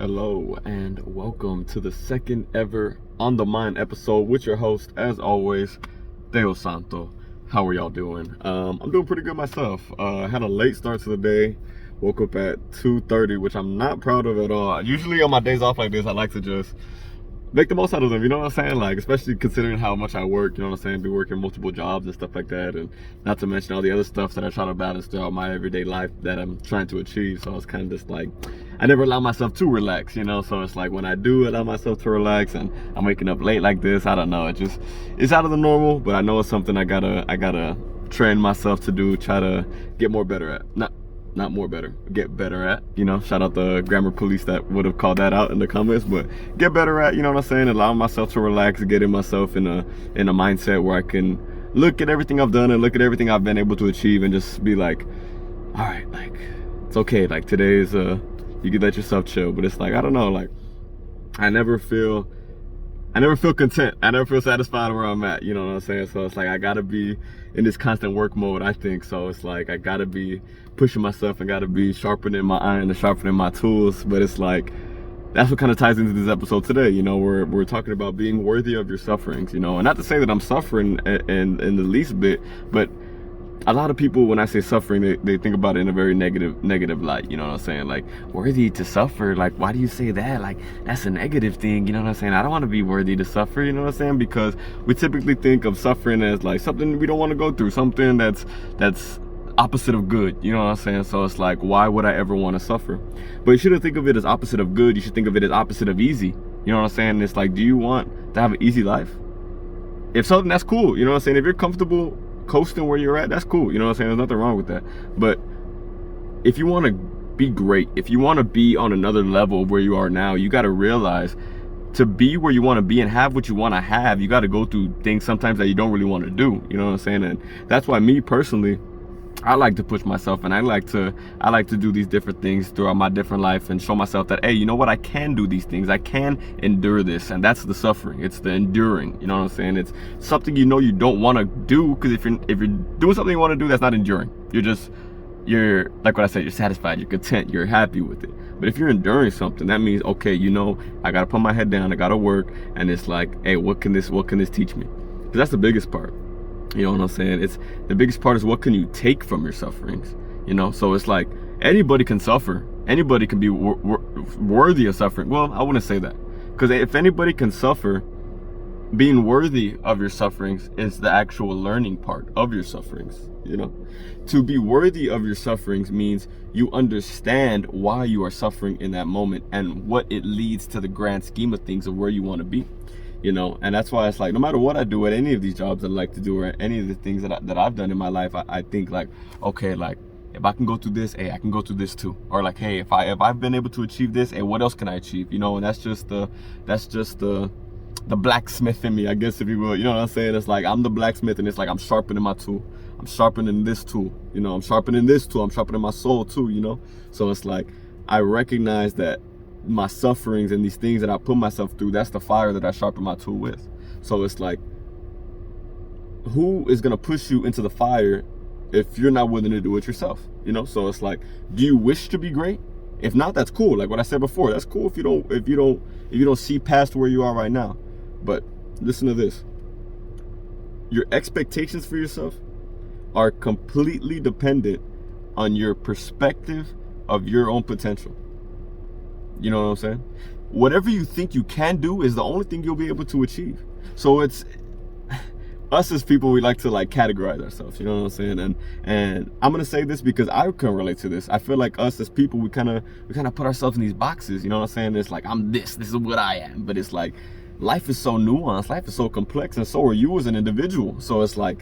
Hello and welcome to the second ever On The Mind episode with your host, as always, Deo Santo. How are y'all doing? I'm doing pretty good myself. Had a late start to the day. Woke up at 2:30, which I'm not proud of at all. Usually on my days off like this, I like to just make the most out of them, you know what I'm saying? Like, especially considering how much I work, you know what I'm saying? Be working multiple jobs and stuff like that, and not to mention all the other stuff that I try to balance throughout my everyday life that I'm trying to achieve. So it's kind of just like, I never allow myself to relax, you know? So it's like when I do allow myself to relax and I'm waking up late like this, I don't know, it's out of the normal, but I know it's something I gotta train myself to do, try to get more better at. Not more better, get better at, you know. Shout out the grammar police that would have called that out in the comments, but get better at, you know what I'm saying, allowing myself to relax, getting myself in a mindset where I can look at everything I've done and look at everything I've been able to achieve and just be like, all right, like, it's okay, like today is you can let yourself chill. But it's like, I don't know, like I never feel content. I never feel satisfied where I'm at, you know what I'm saying? So it's like I gotta be in this constant work mode, I think. So it's like I gotta be pushing myself and gotta be sharpening my iron and sharpening my tools. But it's like, that's what kind of ties into this episode today. You know, we're talking about being worthy of your sufferings, you know, and not to say that I'm suffering in the least bit, but a lot of people, when I say suffering, they think about it in a very negative light, you know what I'm saying? Like, worthy to suffer, like, why do you say that? Like, that's a negative thing, you know what I'm saying? I don't want to be worthy to suffer, you know what I'm saying? Because we typically think of suffering as like something we don't want to go through, something that's opposite of good, you know what I'm saying? So it's like, why would I ever want to suffer? But you shouldn't think of it as opposite of good, you should think of it as opposite of easy, you know what I'm saying? It's like, do you want to have an easy life? If something, that's cool, you know what I'm saying? If you're comfortable coasting where you're at, that's cool, you know what I'm saying? There's nothing wrong with that. But if you want to be great, if you want to be on another level of where you are now, you got to realize, to be where you want to be and have what you want to have, you got to go through things sometimes that you don't really want to do, you know what I'm saying? And that's why me personally, I like to push myself, and I like to do these different things throughout my different life and show myself that, hey, you know what, I can do these things, I can endure this. And that's the suffering, it's the enduring, you know what I'm saying? It's something you know you don't want to do, because if you're doing something you want to do, that's not enduring. You're like what I said, you're satisfied, you're content, you're happy with it. But if you're enduring something, that means, okay, you know, I gotta put my head down, I gotta work, and it's like, hey, what can this teach me? Because that's the biggest part. You know what I'm saying? It's the biggest part is, what can you take from your sufferings? You know, so it's like, anybody can suffer. Anybody can be worthy of suffering. Well, I wouldn't say that, because if anybody can suffer, being worthy of your sufferings is the actual learning part of your sufferings. You know, to be worthy of your sufferings means you understand why you are suffering in that moment and what it leads to the grand scheme of things of where you want to be. You know, and that's why it's like, no matter what I do at any of these jobs that I like to do, or any of the things that I've done in my life, I think like, okay, like, if I can go through this, hey, I can go through this too. Or like, hey, if I've been able to achieve this, hey, what else can I achieve? You know, and that's just the blacksmith in me, I guess, if you will. You know what I'm saying? It's like, I'm the blacksmith, and it's like, I'm sharpening my tool. I'm sharpening this tool. You know, I'm sharpening this tool. I'm sharpening my soul too, you know? So it's like, I recognize that my sufferings and these things that I put myself through, that's the fire that I sharpen my tool with. So it's like, who is gonna push you into the fire if you're not willing to do it yourself? You know, so it's like, do you wish to be great? If not, that's cool. Like what I said before, that's cool if you don't see past where you are right now. But listen to this. Your expectations for yourself are completely dependent on your perspective of your own potential. You know what I'm saying? Whatever you think you can do is the only thing you'll be able to achieve. So it's us as people, we like to like categorize ourselves, you know what I'm saying? And I'm gonna say this because I can relate to this. I feel like us as people, we kind of put ourselves in these boxes, you know what I'm saying? It's like, I'm this is what I am. But it's like, life is so nuanced, life is so complex, and so are you as an individual. So it's like,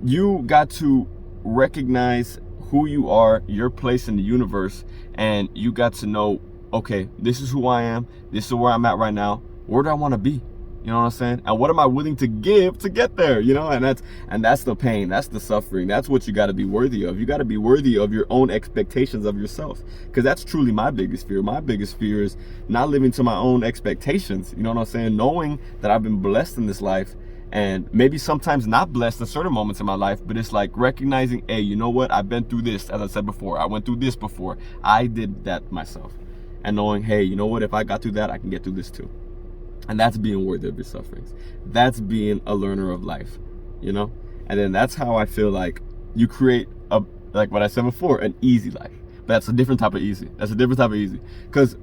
you got to recognize who you are, your place in the universe, and you got to know, okay, this is who I am, this is where I'm at right now, where do I want to be? You know what I'm saying? And what am I willing to give to get there? You know, and that's the pain, that's the suffering, that's what you got to be worthy of. You got to be worthy of your own expectations of yourself, because that's truly my biggest fear. My biggest fear is not living to my own expectations. You know what I'm saying? Knowing that I've been blessed in this life, and maybe sometimes not blessed in certain moments in my life, but it's like recognizing, hey, you know what? I've been through this. As I said before, I went through this before. I did that myself. and knowing, hey, you know what, if I got through that, I can get through this too. And that's being worthy of your sufferings. That's being a learner of life, you know? And then that's how I feel like you create like what I said before, an easy life. But that's a different type of easy. That's a different type of easy. Because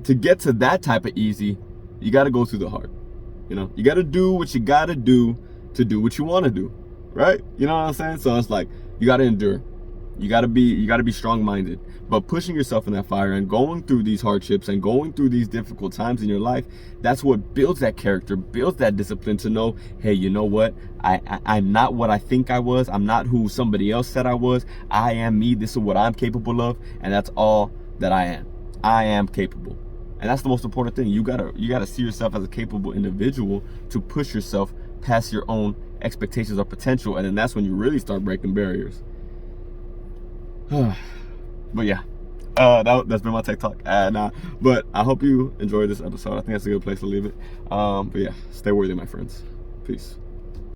to get to that type of easy, you got to go through the hard. You know, you got to do what you got to do what you want to do, right? You know what I'm saying? So it's like, you got to endure. You got to be strong-minded. But pushing yourself in that fire and going through these hardships and going through these difficult times in your life, that's what builds that character, builds that discipline to know, hey, you know what? I'm not what I think I was. I'm not who somebody else said I was. I am me. This is what I'm capable of. And that's all that I am. I am capable. And that's the most important thing. You gotta see yourself as a capable individual to push yourself past your own expectations or potential. And then that's when you really start breaking barriers. But yeah, that's been my tech talk. But I hope you enjoyed this episode. I think that's a good place to leave it. But yeah, stay worthy, my friends. Peace.